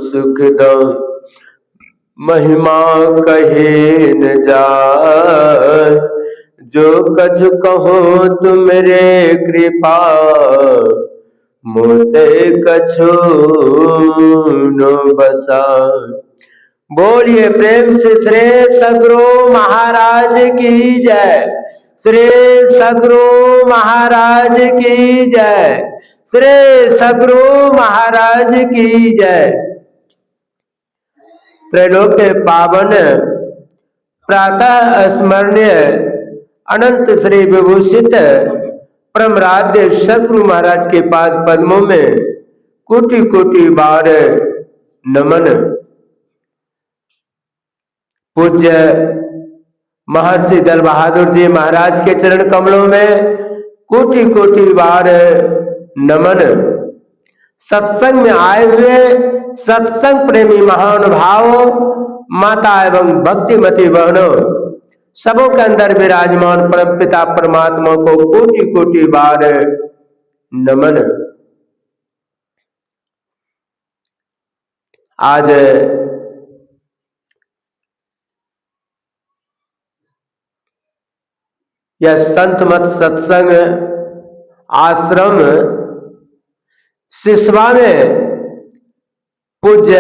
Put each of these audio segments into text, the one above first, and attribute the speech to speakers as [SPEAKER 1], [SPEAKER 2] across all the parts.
[SPEAKER 1] सुख दो महिमा कहे न जाय। जो कछ कहो तुमरे कृपा मोते कछु न बसाय। बोलिए प्रेम से श्री सद्गुरु महाराज की जय। श्री सद्गुरु महाराज की जय। श्री सद्गुरु महाराज की जय। त्रैलोक पावन प्रातः स्मरणीय अनंत श्री विभूषित परमराध्य सद्गुरु महाराज के पाद पद्मों में कोटि कोटि बार नमन। पूज्य महर्षि दल बहादुर जी महाराज के चरण कमलों में कोटि कोटि बार नमन। सत्संग में आए हुए सत्संग प्रेमी महानुभावों, माता एवं भक्तिमती बहनों, सबों के अंदर विराजमान परम पिता परमात्मा को कोटि कोटि बार नमन। आज यह संत मत सत्संग आश्रम सिसवा में पूज्य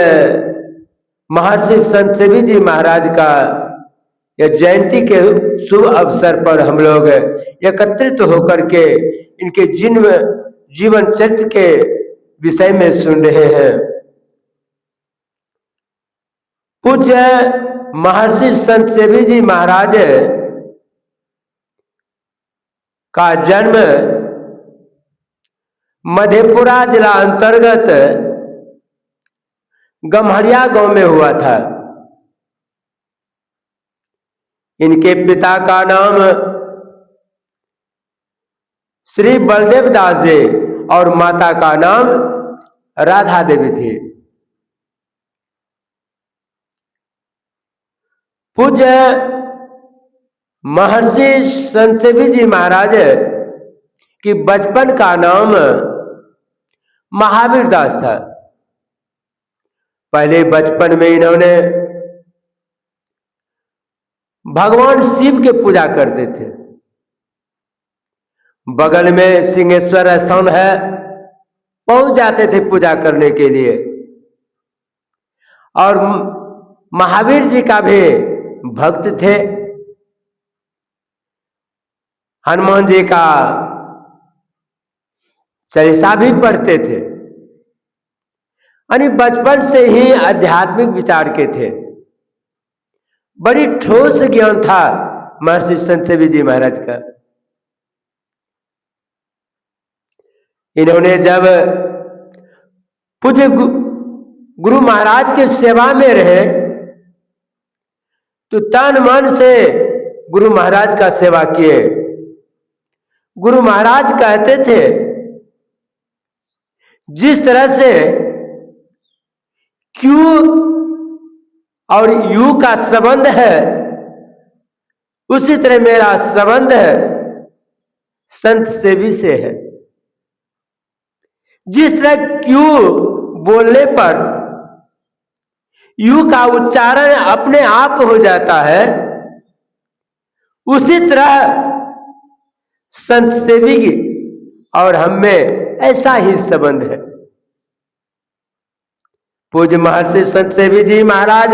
[SPEAKER 1] महर्षि संत सेवी जी महाराज का यह जयंती के शुभ अवसर पर हम लोग एकत्रित होकर के इनके जीवन चरित्र के विषय में सुन रहे हैं। पूज्य महर्षि संत सेवी जी महाराज का जन्म मधेपुरा जिला अंतर्गत गम्हरिया गांव में हुआ था। इनके पिता का नाम श्री बलदेव दास जी और माता का नाम राधा देवी थी। पूज्य महर्षि संत सेवी जी महाराज की बचपन का नाम महावीर दास था। पहले बचपन में इन्होंने भगवान शिव के पूजा करते थे। बगल में सिंहेश्वर स्थान है, पहुंच जाते थे पूजा करने के लिए। और महावीर जी का भी भक्त थे। हनुमान जी का चालीसा भी पढ़ते थे। यानी बचपन से ही आध्यात्मिक विचार के थे। बड़ी ठोस ज्ञान था महर्षि संत सेवी जी महाराज का। इन्होंने जब पूज्य गुरु महाराज की सेवा में रहे तो तन मन से गुरु महाराज का सेवा किए। गुरु महाराज कहते थे जिस तरह से क्यों और यू का संबंध है उसी तरह मेरा संबंध संत सेवी से है। जिस तरह क्यों बोलने पर यू का उच्चारण अपने आप हो जाता है, उसी तरह संत सेवी की और हम में ऐसा ही संबंध है। पूज्य महर्षि संत सेवी जी महाराज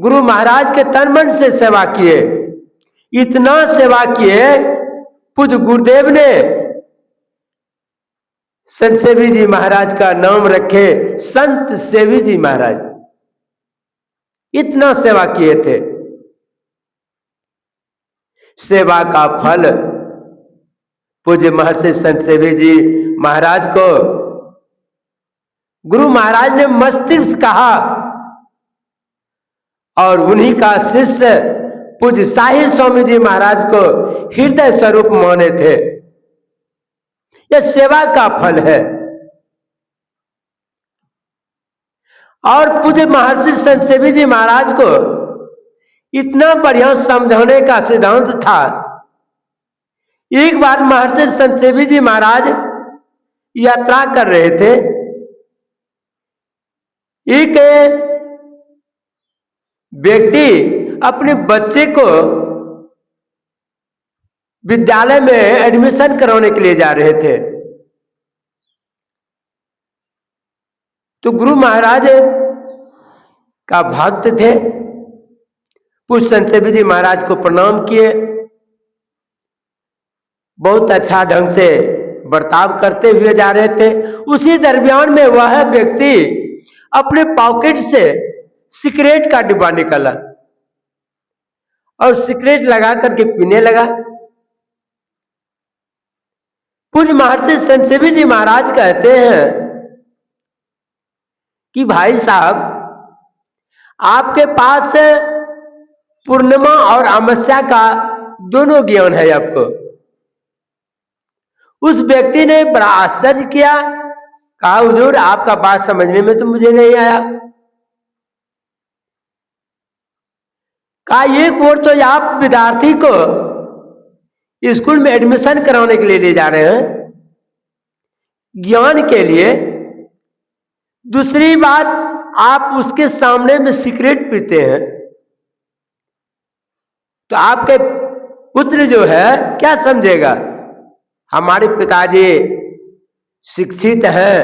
[SPEAKER 1] गुरु महाराज के तन मन से सेवा किए। इतना सेवा किए पूज्य गुरुदेव ने संत सेवी जी महाराज का नाम रखे संत सेवी जी महाराज। इतना सेवा किए थे। सेवा का फल पूज्य महर्षि संत सेवी जी महाराज को गुरु महाराज ने मस्तिष्क कहा और उन्हीं का शिष्य पूज्य साहिल स्वामी जी महाराज को हृदय स्वरूप माने थे। यह सेवा का फल है। और पूज्य महर्षि संत सेवी जी महाराज को इतना बढ़िया समझाने का सिद्धांत था। एक बार महर्षि संत सेवी जी महाराज यात्रा कर रहे थे। एक व्यक्ति अपने बच्चे को विद्यालय में एडमिशन कराने के लिए जा रहे थे, तो गुरु महाराज का भक्त थे, पूज्य संत सेवी जी महाराज को प्रणाम किए, बहुत अच्छा ढंग से बर्ताव करते हुए जा रहे थे। उसी दरमियान में वह व्यक्ति अपने पॉकेट से सिगरेट का डिब्बा निकाला और सिगरेट लगा करके पीने लगा। पूज्य महर्षि संत सेवी जी महाराज कहते हैं कि भाई साहब, आपके पास पूर्णिमा और अमावस्या का दोनों ज्ञान है आपको। उस व्यक्ति ने बड़ा आश्चर्य किया, कहा हुजूर आपका बात समझने में तो मुझे नहीं आया। कहा एक ओर तो आप विद्यार्थी को स्कूल में एडमिशन कराने के लिए ले जा रहे हैं ज्ञान के लिए, दूसरी बात आप उसके सामने में सिगरेट पीते हैं, तो आपके पुत्र जो है क्या समझेगा? हमारे पिताजी शिक्षित हैं,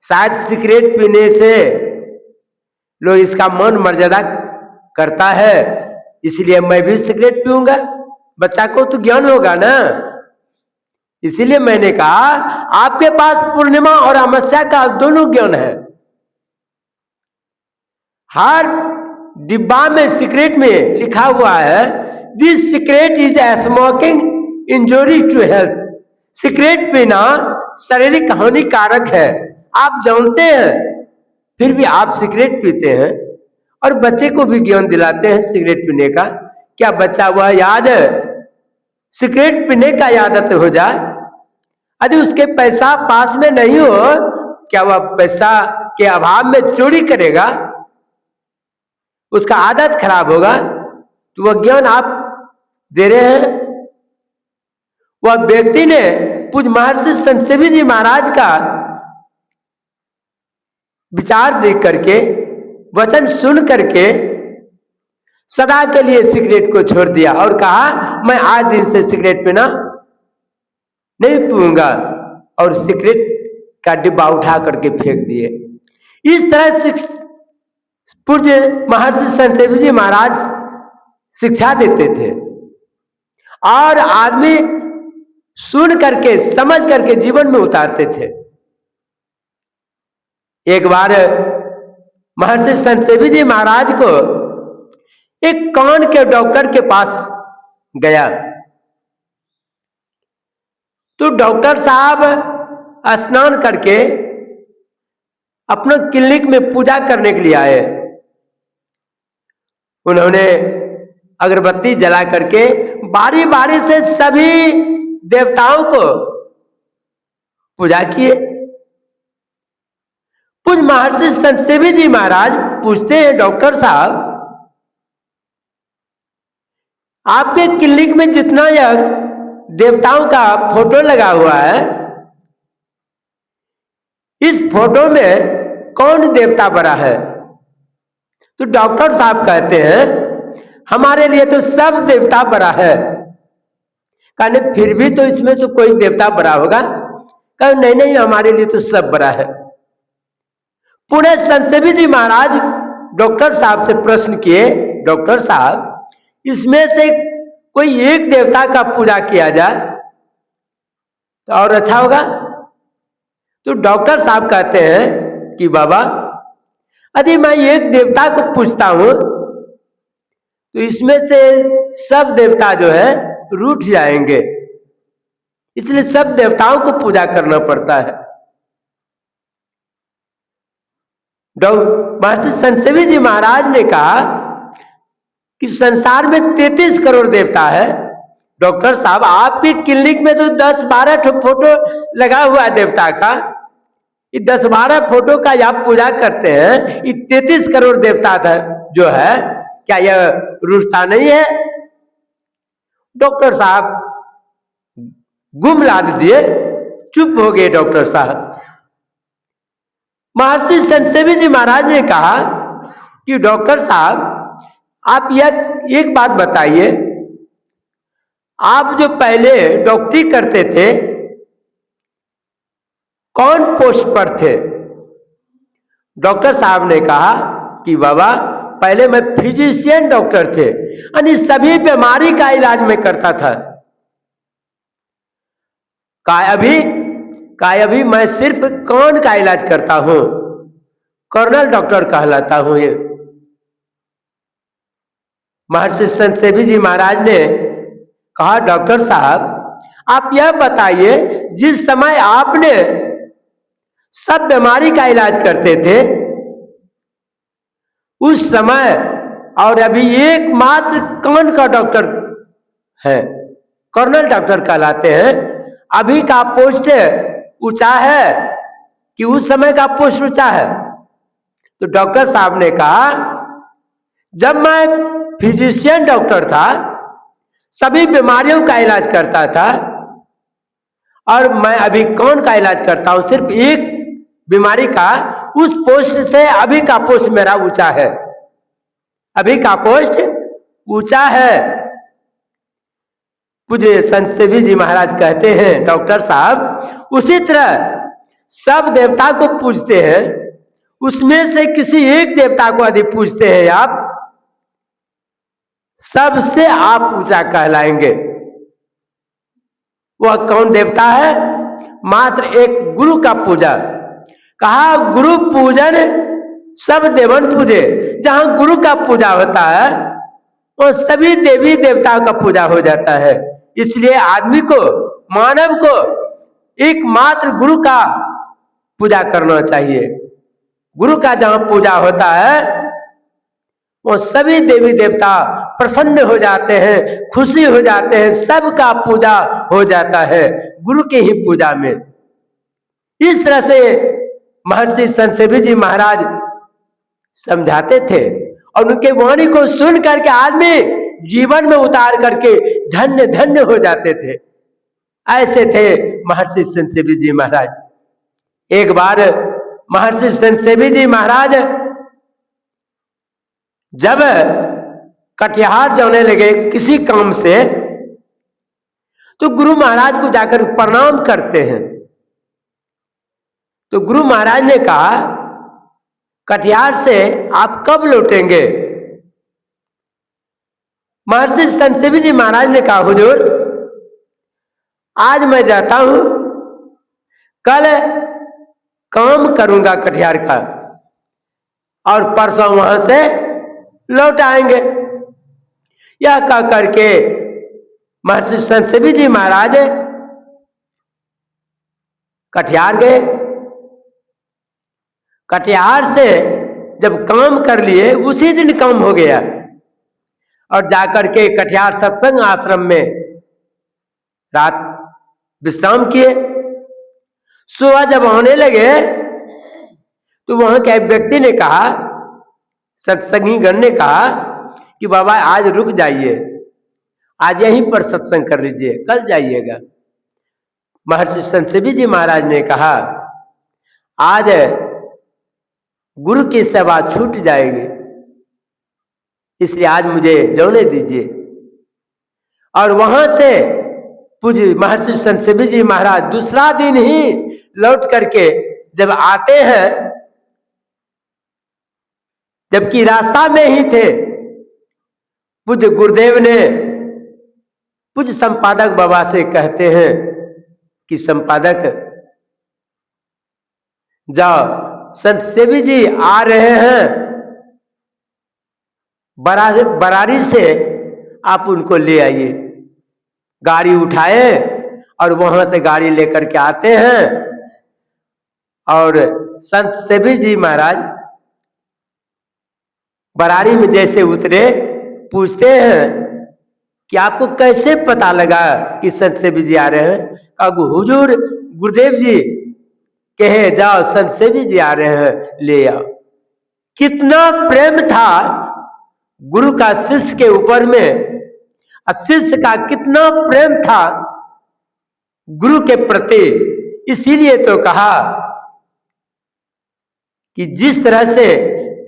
[SPEAKER 1] शायद सिगरेट पीने से लोग इसका मान मर्यादा करता है, इसलिए मैं भी सिगरेट पीऊंगा। बच्चा को तो ज्ञान होगा ना। इसीलिए मैंने कहा आपके पास पूर्णिमा और अमावस्या का दोनों ज्ञान है। हर डिब्बा में सिगरेट में लिखा हुआ है this cigarette is a smoking injury to health. Cigarette पीना शारीरिक हानिकारक है, आप जानते हैं, फिर भी आप सिगरेट पीते हैं और बच्चे को भी ज्ञान दिलाते हैं सिगरेट पीने का। क्या बच्चा वह याद है सिगरेट पीने का आदत हो जाए? यदि उसके पैसा पास में नहीं हो, क्या वह पैसा के अभाव में चोरी करेगा? उसका आदत खराब होगा। तो वह ज्ञान आप दे रहे हैं। वह व्यक्ति ने पूज्य महर्षि संत सेवी जी महाराज का विचार देख करके, वचन सुन करके सदा के लिए सिगरेट को छोड़ दिया और कहा मैं आज दिन से सिगरेट पीना नहीं पीऊंगा, और सिगरेट का डिब्बा उठा करके फेंक दिए। इस तरह से पूज्य महर्षि संत सेवी जी महाराज शिक्षा देते थे और आदमी सुन करके समझ करके जीवन में उतारते थे। एक बार महर्षि संत सेवी जी महाराज को एक कान के डॉक्टर के पास गया, तो डॉक्टर साहब स्नान करके अपना क्लिनिक में पूजा करने के लिए आए। उन्होंने अगरबत्ती जला करके बारी बारी से सभी देवताओं को पूजा किए। पूज्य महर्षि संत सेवी जी महाराज पूछते हैं डॉक्टर साहब, आपके क्लिनिक में जितना यह देवताओं का फोटो लगा हुआ है, इस फोटो में कौन देवता बड़ा है? तो डॉक्टर साहब कहते हैं हमारे लिए तो सब देवता बड़ा है। कहने फिर भी तो इसमें से कोई देवता बड़ा होगा? कहे नहीं नहीं, हमारे लिए तो सब बड़ा है। पुणे संत सेवी जी महाराज डॉक्टर साहब से प्रश्न किए, डॉक्टर साहब इसमें से कोई एक देवता का पूजा किया जाए तो और अच्छा होगा। तो डॉक्टर साहब कहते हैं कि बाबा यदि मैं एक देवता को पूछता हूं तो इसमें से सब देवता जो है रूठ जाएंगे, इसलिए सब देवताओं को पूजा करना पड़ता है। महर्षि संत सेवी जी महाराज ने कहा कि संसार में 33 करोड़ देवता है। डॉक्टर साहब आपकी क्लिनिक में तो 10-12 फोटो लगा हुआ है देवता का, ये 10-12 फोटो का आप पूजा करते हैं, ये 33 करोड़ देवता जो है क्या यह रूठता नहीं है? डॉक्टर साहब गुम ला दिए, चुप हो गए डॉक्टर साहब। महर्षि संत सेवी जी महाराज ने कहा कि डॉक्टर साहब, आप यह एक बात बताइए, आप जो पहले डॉक्टरी करते थे कौन पोस्ट पर थे? डॉक्टर साहब ने कहा कि बाबा, पहले मैं फिजिशियन डॉक्टर थे, यानी सभी बीमारी का इलाज मैं करता था। अभी मैं सिर्फ कान का इलाज करता हूं, कर्नल डॉक्टर कहलाता हूं। ये महर्षि संत सेवी जी महाराज ने कहा, डॉक्टर साहब आप यह बताइए, जिस समय आपने सब बीमारी का इलाज करते थे उस समय और अभी एकमात्र कान का डॉक्टर है, कर्नल डॉक्टर कहलाते हैं, अभी का पोस्ट ऊंचा है कि उस समय का पोस्ट ऊंचा है? तो डॉक्टर साहब ने कहा, जब मैं फिजिशियन डॉक्टर था, सभी बीमारियों का इलाज करता था, और मैं अभी कान का इलाज करता हूं सिर्फ एक बीमारी का, उस पोस्ट से अभी का पोस्ट मेरा ऊंचा है, अभी का पोस्ट ऊंचा है। पूज्य संत सेवी जी महाराज कहते हैं, डॉक्टर साहब उसी तरह सब देवता को पूजते हैं, उसमें से किसी एक देवता को यदि पूजते हैं आप, सबसे आप ऊंचा कहलाएंगे। वह कौन देवता है? मात्र एक गुरु का पूजा। कहा, गुरु पूजन सब देवन पूजे। जहां गुरु का पूजा होता है वो सभी देवी देवताओं का पूजा हो जाता है। इसलिए आदमी को, मानव को एकमात्र गुरु का पूजा करना चाहिए। गुरु का जहां पूजा होता है वो सभी देवी देवता प्रसन्न हो जाते हैं, खुशी हो जाते हैं, सबका पूजा हो जाता है गुरु के ही पूजा में। इस तरह से महर्षि संत सेवी जी महाराज समझाते थे, और उनके वाणी को सुन करके आदमी जीवन में उतार करके धन्य धन्य हो जाते थे। ऐसे थे महर्षि संत सेवी जी महाराज। एक बार महर्षि संत सेवी जी महाराज जब कटिहार जाने लगे किसी काम से, तो गुरु महाराज को जाकर प्रणाम करते हैं। तो गुरु महाराज ने कहा, कटिहार से आप कब लौटेंगे? महर्षि संत सेवी जी महाराज ने कहा, हुजूर आज मैं जाता हूं, कल काम करूंगा कटिहार का, और परसों वहां से लौट आएंगे। यह कह करके महर्षि संत सेवी जी महाराज कटिहार गए। कटिहार से जब काम कर लिए, उसी दिन काम हो गया, और जाकर के कटिहार सत्संग आश्रम में रात विश्राम किए। सुबह जब आने लगे तो वहां के व्यक्ति ने कहा, सत्संगी गण ने कहा कि बाबा आज रुक जाइए, आज यहीं पर सत्संग कर लीजिए, कल जाइएगा। महर्षि संत सेवी जी महाराज ने कहा, आज गुरु की सेवा छूट जाएगी, इसलिए आज मुझे जाने दीजिए। और वहां से पूज्य महर्षि संत सेवी जी महाराज दूसरा दिन ही लौट करके जब आते हैं, जबकि रास्ता में ही थे, पूज्य गुरुदेव ने पूज्य संपादक बाबा से कहते हैं कि संपादक जाओ, संत सेवी जी आ रहे हैं बरारी से, आप उनको ले आइए। गाड़ी उठाए और वहां से गाड़ी लेकर के आते हैं, और संत सेवी जी महाराज बरारी में जैसे उतरे, पूछते हैं कि आपको कैसे पता लगा कि संत सेवी जी आ रहे हैं? कहा, हुजूर गुरुदेव जी कहे जाओ संत सेवी जी आ रहे हैं, ले आओ। कितना प्रेम था गुरु का शिष्य के ऊपर में, शिष्य का कितना प्रेम था गुरु के प्रति। इसीलिए तो कहा कि जिस तरह से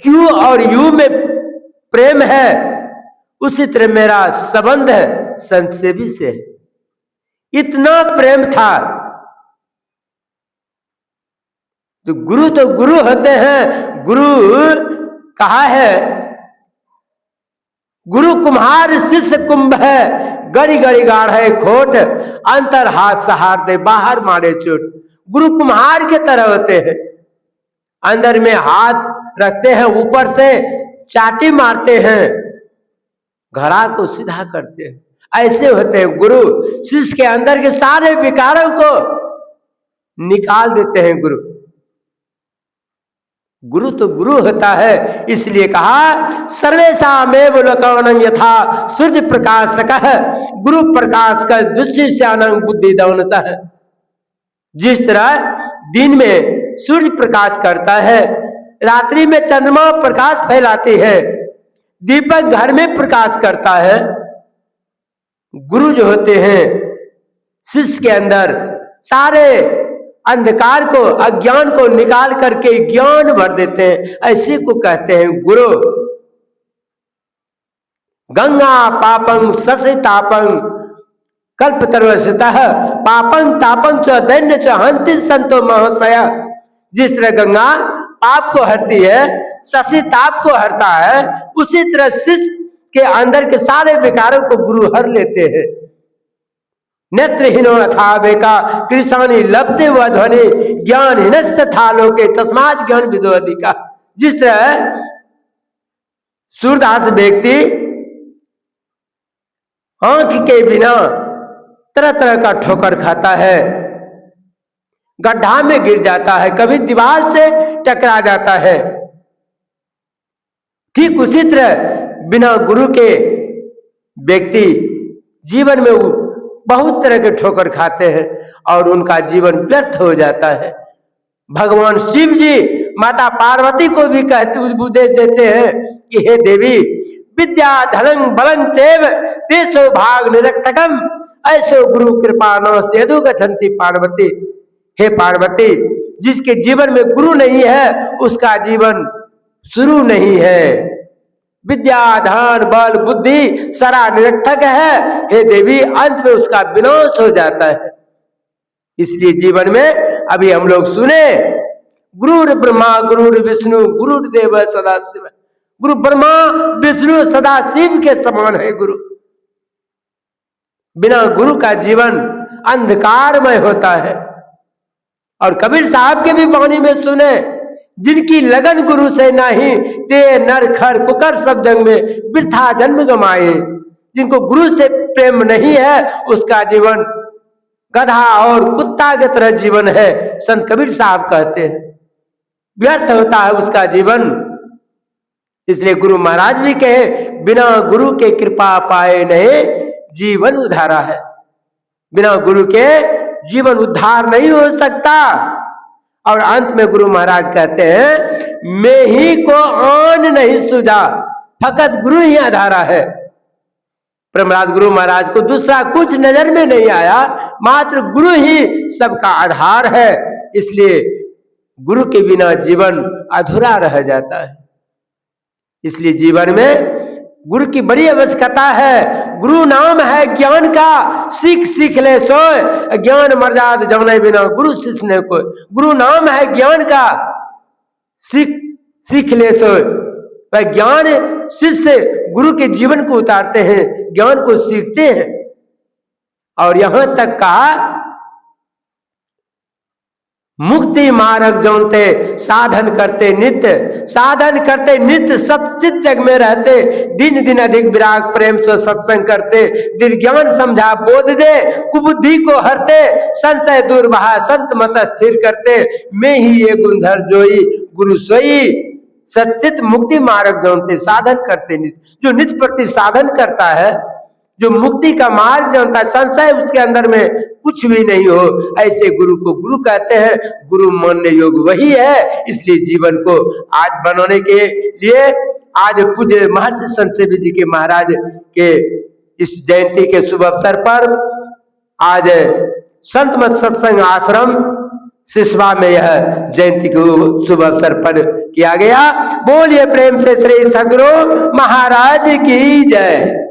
[SPEAKER 1] क्यू और यू में प्रेम है, उसी तरह मेरा संबंध है संत सेवी से। इतना प्रेम था। तो गुरु होते हैं। गुरु कहा है, गुरु कुम्हार शिष्य कुंभ है, गड़ी गड़ी गाढ़े खोट, अंतर हाथ सहार दे बाहर मारे चोट। गुरु कुम्हार के तरह होते हैं, अंदर में हाथ रखते हैं, ऊपर से चाटी मारते हैं, घड़ा को सीधा करते हैं। ऐसे होते हैं गुरु। शिष्य के अंदर के सारे विकारों को निकाल देते हैं गुरु। गुरु तो गुरु होता है। इसलिए कहा सर्वेषामेव लोकानां यथा सूर्य प्रकाशकः गुरु प्रकाश का दुष्शिष्यानां बुद्धि दौनतः। जिस तरह दिन में सूर्य प्रकाश करता है, रात्रि में चंद्रमा प्रकाश फैलाती है, दीपक घर में प्रकाश करता है, गुरु जो होते हैं शिष्य के अंदर सारे अंधकार को, अज्ञान को निकाल करके ज्ञान भर देते हैं। ऐसे को कहते हैं गुरु। गंगा पापं ससितापं कल्पतरुषतः पापं तापं च दैन्य च हन्ति संतो महाशय। जिस तरह गंगा पाप को हरती है, शशि ताप को हरता है, उसी तरह शिष्य के अंदर के सारे विकारों को गुरु हर लेते हैं। नेत्रहीनो अथा बेका कृषाणी लभते व ध्वनि ज्ञानहीनस्य था लोके तस्मात् ज्ञान विदो अधिका। जिस तरह सूरदास व्यक्ति आंख के बिना तरह तरह का ठोकर खाता है, गड्ढा में गिर जाता है, कभी दीवार से टकरा जाता है, ठीक उसी तरह बिना गुरु के व्यक्ति जीवन में बहुत तरह के ठोकर खाते हैं और उनका जीवन व्यर्थ हो जाता है। भगवान शिव जी माता पार्वती को भी कहते उपदेश देते हैं कि हे देवी विद्या धनं बलं चैव तेसो भाग निरक्तकम ऐसो गुरु कृपा नमस्ते यदु गच्छन्ति पार्वती। हे पार्वती, जिसके जीवन में गुरु नहीं है उसका जीवन शुरू नहीं है। विद्या धन बल बुद्धि सारा निरर्थक है। हे देवी, अंत में उसका विनाश हो जाता है। इसलिए जीवन में अभी हम लोग सुने गुरुर ब्रह्मा गुरुर विष्णु गुरुर्देव सदा शिव। गुरु ब्रह्मा विष्णु सदा शिव के समान है गुरु। बिना गुरु का जीवन अंधकारमय होता है। और कबीर साहब के भी वाणी में सुने, जिनकी लगन गुरु से नहीं ते नर खर कुकर सब जंग में वृथा जन्म गमाए। जिनको गुरु से प्रेम नहीं है उसका जीवन गधा और कुत्ता की तरह जीवन है। संत कबीर साहब कहते हैं व्यर्थ होता है उसका जीवन। इसलिए गुरु महाराज भी कहे बिना गुरु के कृपा पाए नहीं जीवन उधारा है। बिना गुरु के जीवन उद्धार नहीं हो सकता। और अंत में गुरु महाराज कहते हैं मैं ही को आन नहीं सुझा, फकत गुरु ही आधारा है। प्रहलाद गुरु महाराज को दूसरा कुछ नजर में नहीं आया, मात्र गुरु ही सबका आधार है। इसलिए गुरु के बिना जीवन अधूरा रह जाता है। इसलिए जीवन में गुरु की बड़ी आवश्यकता है। गुरु नाम है ज्ञान का, सीख सीख ले सोए ज्ञान मर्याद जमने बिना गुरु शिष्य को। गुरु नाम है ज्ञान का, सीख सीख ले सोए। वह ज्ञान शिष्य गुरु के जीवन को उतारते हैं, ज्ञान को सीखते हैं। और यहां तक कहा मुक्ति मार्ग जानते साधन करते नित्य, साधन करते नित्य सतचित जग में रहते, दिन दिन अधिक विराग प्रेम से सत्संग करते, दिल ज्ञान समझा बोध दे, कुबुद्धि को हरते, संशय दूर बहा संत मत स्थिर करते, मैं ही ये गुणधर जोई गुरु सोई। सचित मुक्ति मार्ग जानते साधन करते नित्य। जो नित्य प्रति साधन करता है, जो मुक्ति का मार्ग जानता है, संशय उसके अंदर में कुछ भी नहीं हो, ऐसे गुरु को गुरु कहते हैं। गुरु मानने योग वही है। इसलिए जीवन को आज बनाने के लिए आज पूज्य महर्षि संत सेवी जी के महाराज के इस जयंती के शुभ अवसर पर आज संत मत सत्संग आश्रम सिसवा में यह जयंती के शुभ अवसर पर किया गया। बोलिए प्रेम से श्री सद्गुरु महाराज की जय।